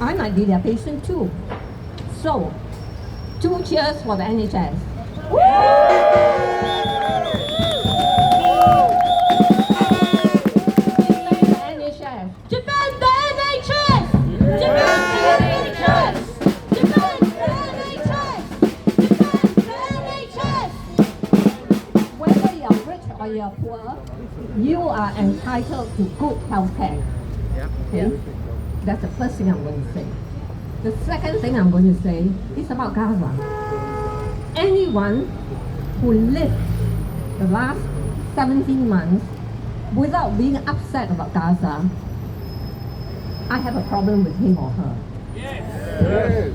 I might be their patient too. So, 2 cheers for the NHS. NHS. Defend the NHS! Defend the NHS! Defend the NHS! Defend the NHS! Whether you're rich or you're poor, you are entitled to good health care. Okay? That's the first thing I'm going to say. The second thing I'm going to say is about Gaza. Anyone who lived the last 17 months without being upset about Gaza, I have a problem with him or her. Yes.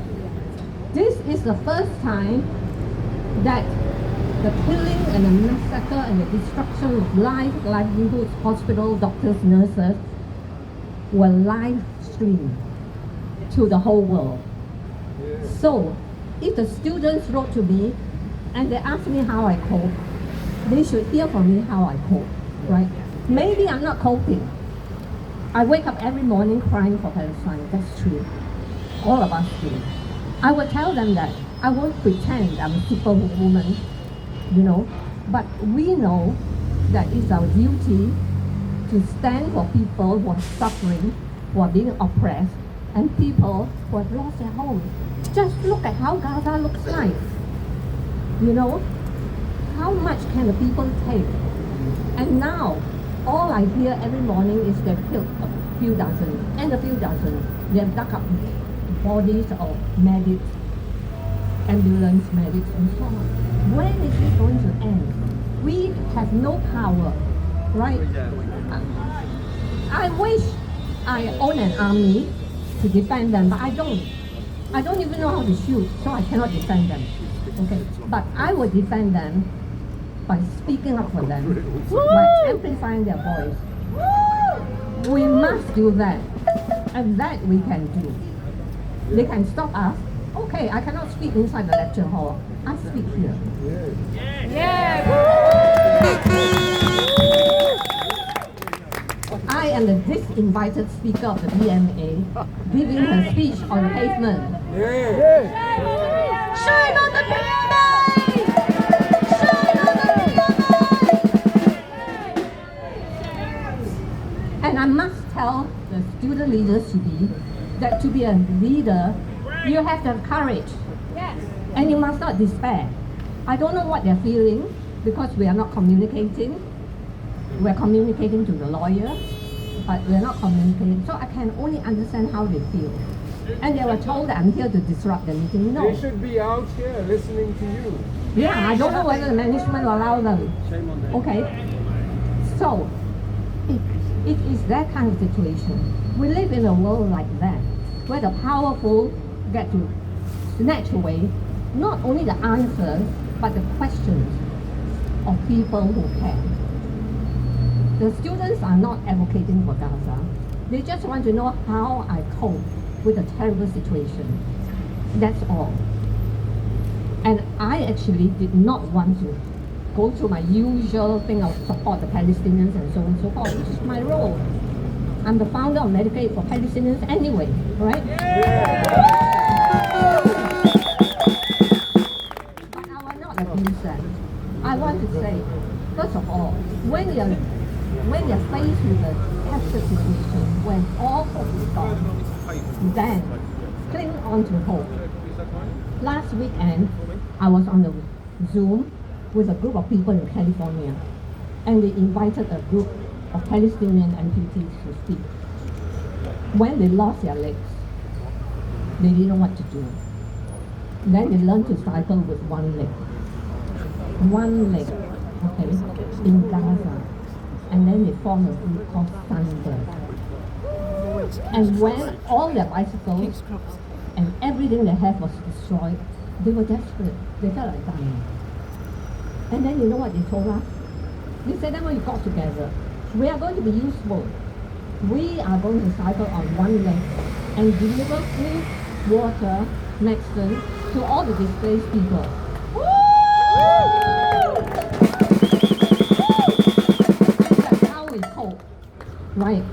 This is the first time that the killing and the massacre and the destruction of life, livelihoods, hospitals, doctors, nurses were live streamed to the whole world. So, if the students wrote to me and they asked me how I cope, they should hear from me how I cope, right? Maybe I'm not coping. I wake up every morning crying for Palestine, that's true. All of us do. I will tell them that. I won't pretend I'm a superwoman, but we know that it's our duty to stand for people who are suffering, who are being oppressed, and people who have lost their homes. Just look at how Gaza looks like. How much can the people take? And now, all I hear every morning is they've killed a few dozen, and a few dozen. They've dug up bodies of medics, ambulance medics, and so on. When is this going to end? We have no power, right? I wish I own an army to defend them, but I don't. I don't even know how to shoot, so I cannot defend them. Okay, but I will defend them by speaking up for them, by amplifying their voice. We must do that, and that we can do. They can stop us. Okay, I cannot speak inside the lecture hall. I speak here. I am the disinvited speaker of the BMA, giving her speech on the pavement. Shame on the BMA! Shame on the BMA! And I must tell the student leaders that to be a leader, you have to have courage. And you must not despair. I don't know what they're feeling because we are not communicating. We're communicating to the lawyers, but we're not communicating. So I can only understand how they feel. And they were told that I'm here to disrupt the meeting. No. They should be out here listening to you. Yeah, I don't know whether the management will allow them. Shame on them. Okay. So, it is that kind of situation. We live in a world like that, where the powerful get to snatch away not only the answers, but the questions of people who care. The students are not advocating for Gaza. They just want to know how I cope with a terrible situation. That's all. And I actually did not want to go through my usual thing of support the Palestinians and so on and so forth, which is my role. I'm the founder of Medicaid for Palestinians anyway, right? But I will not abuse that. I want to say, first of all, when you're faced with a desperate situation, when all hope is gone, then cling on to hope. Last weekend, I was on the Zoom with a group of people in California, and they invited a group of Palestinian amputees to speak. When they lost their legs, they didn't know what to do. Then they learned to cycle with one leg, okay, in Gaza. And then they formed a group called Sunbird. And when all their bicycles and everything they had was destroyed, they were desperate. They felt like dying. And then you know what they told us? They said, then when we got together, we are going to be useful. We are going to cycle on one leg and deliver food, water, medicine to all the displaced people. And that's how we cope, right?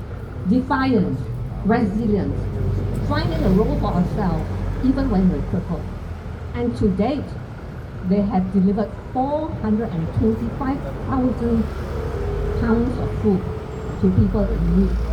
Defiance, resilience, finding a role for ourselves even when we're crippled. And to date, they have delivered 425,000 pounds of food to people in need.